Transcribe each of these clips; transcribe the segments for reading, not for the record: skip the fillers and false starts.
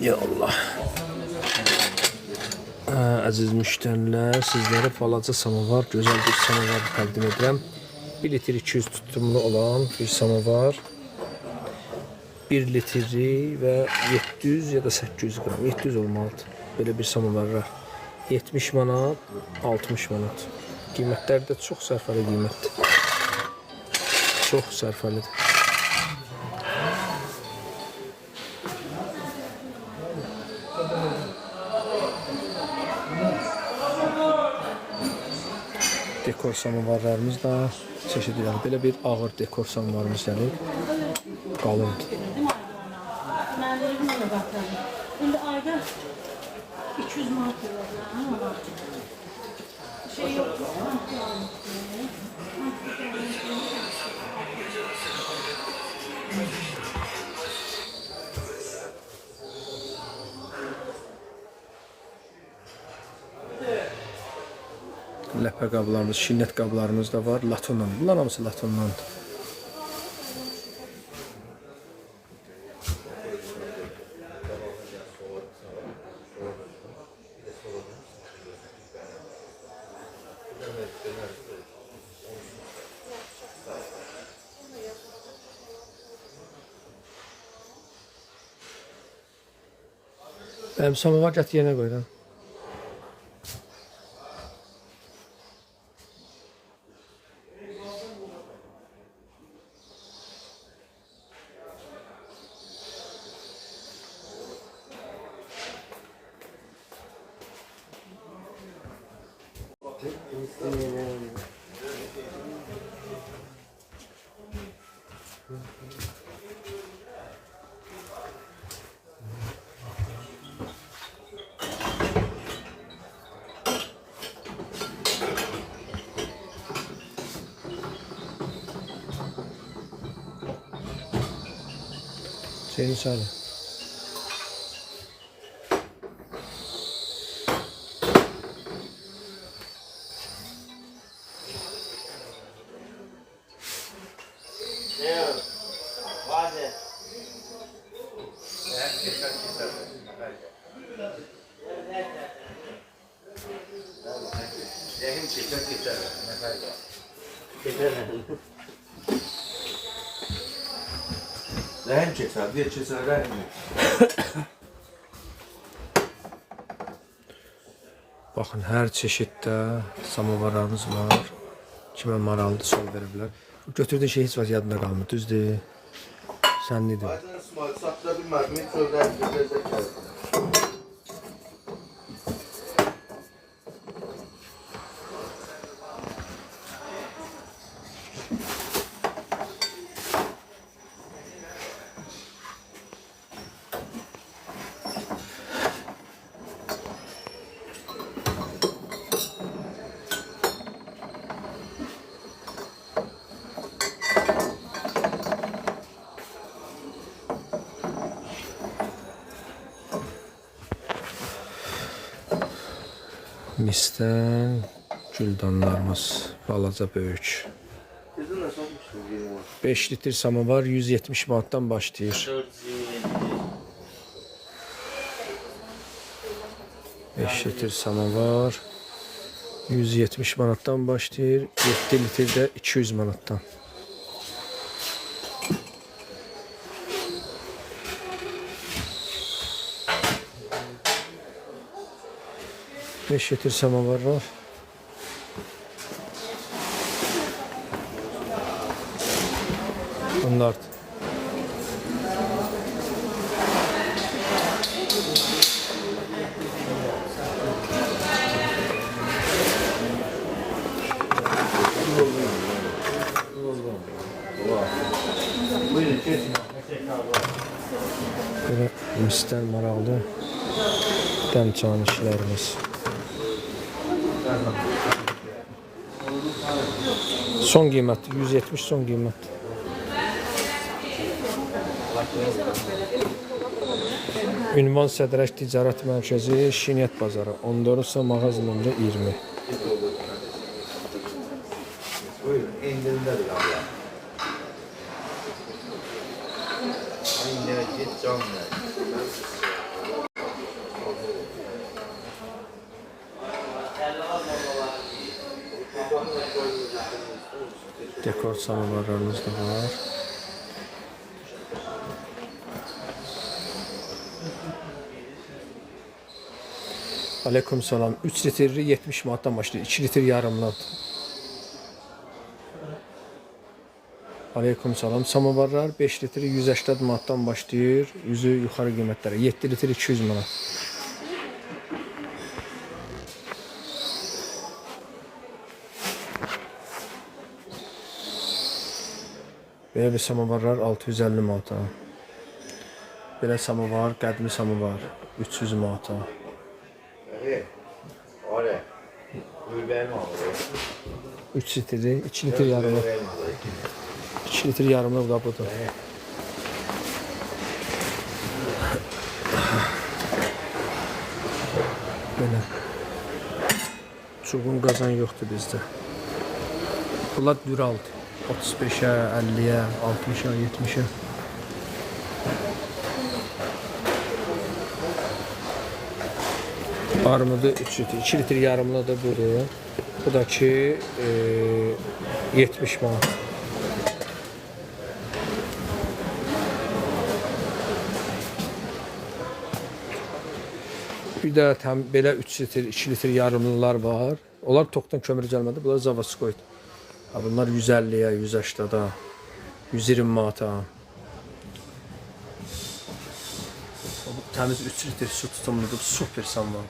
Ya Allah. Əziz müştərilər, sizlərə balaca samovar, gözəl bir samovar təqdim edirəm. 1 litr 200 tutumlu olan bir samovar. 1 litri və 700 ya da 800 qram, 700 olmalıdır. Belə bir samovarlar 70 manat, 60 manat. Qiymətlər də çox sərfəli qiymətdir. Çox sərfəlidir. Dekor samovarlarımız da çeşitli. Belə bir ağır dekor samovarımız gəlir. Qalındır. Şimdi ayda 200 manat şey yok. Ləpə qablarımız, şinnet qablarımız da var. Latondan. Bunlar hamısı latondandır. Benim samovar gətir yerine qoyuram. Seni sağla. Rəhim keçər, deyə keçər, rəhim. Baxın, hər çeşiddə samovarlarımız var. Kimə maraqlıdır, sol verə bilər. Götürdüyün şey heç vaxt yadında qalmır, düzdür? Sənlidir. Aydın İsmail, saxta bilmədim, heç sözlər gözə gəlir. Misdən güldanlarımız balaca böyük. 5 litr samovar 170 manatdan başlayır. 5 litr samovar 170 manatdan başlayır. 7 litr de 200 manatdan. Beş litr samovar var. Bunlar böyle misdən maraqlı dəmçan işlərimiz. Son qiymət 170 son qiymət. Ünvan Sədrək Ticarət Mərkəzi, Şinyət Bazarı, 14 mağaz nömrə 20. Buyurun, endirindədir abla. Aynen git can ver. Dekor samovarlarımız da var. Aleyküm selam. 3 litri 70 manattan başlıyor. 2 litre yarımdan. Aleyküm selam. Samovarlar 5 litre 180 manattan başlayır. Yüzü yukarı qiymətlərə. 7 litre 200 manat. Belə bir samovarlar 650 manata. Belə samovar, qədimi samovar 300 manata. Evet. Oraya. Gülbeğimi alıyor. 3 litre, 2 litre yarımı. 2 litre yarımlı qabıdır. Belə. Çubuğun qazan yoxdur bizdə. Bunlar düraldı. 35'e, 50'ye, 60'a, 70'e. Armudu 3 litre, 2 litre yarımlı da budur. Bu da ki 70 manat. Bir də belə 3 litre, 2 litre yarımlılar var. Onlar toktan kömür gəlmədi. Bunlar Zavaskoydu. Bunlar 150'ye, 180'a, 120 manata. Təmiz 3 litre su tutumludur, super samvar.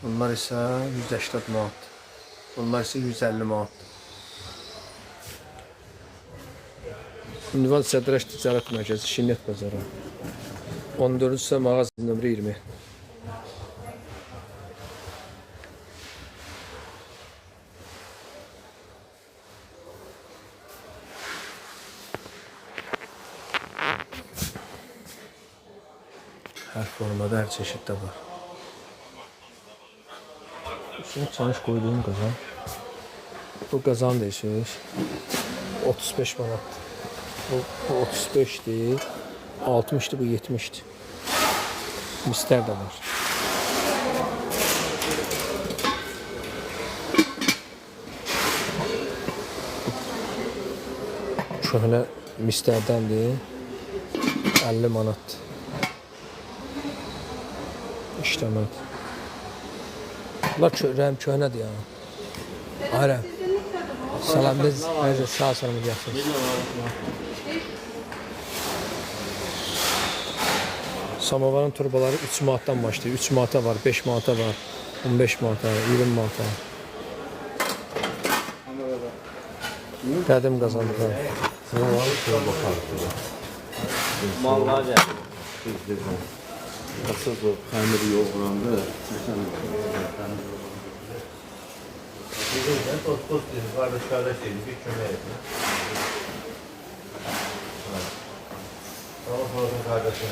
Bunlar isə 180 manat. Bunlar isə 150 manat. Ünvan Sədrəş Ticarət Mərkəzi, Şinnət Bazarı. 14-cü sıra mağaza nömrə 20. Her formada, her çeşitte var. Üstüne çalış koyduğum kazan. Bu kazan değişmiş. 35 manat. Bu 35 değil. 60'tı, bu 70'ti. Mister de var. Şöyle misterdendir. 50 manat. İşləməd. Bunlar rəm köhnədir ya. Ayrı. Salam biz sağ salam ediyorsunuz. Samovarın turbaları 3 manatdan başlayır. 3 manata var, 5 manata var, 15 manata, 20 manata. Qədim qazandılar. Mallar geldi. Asıl bu kaynadı yol burandı. Bizim tost dedik, kardeş dedik, bir kömür ettik. Ama sonra kardeşim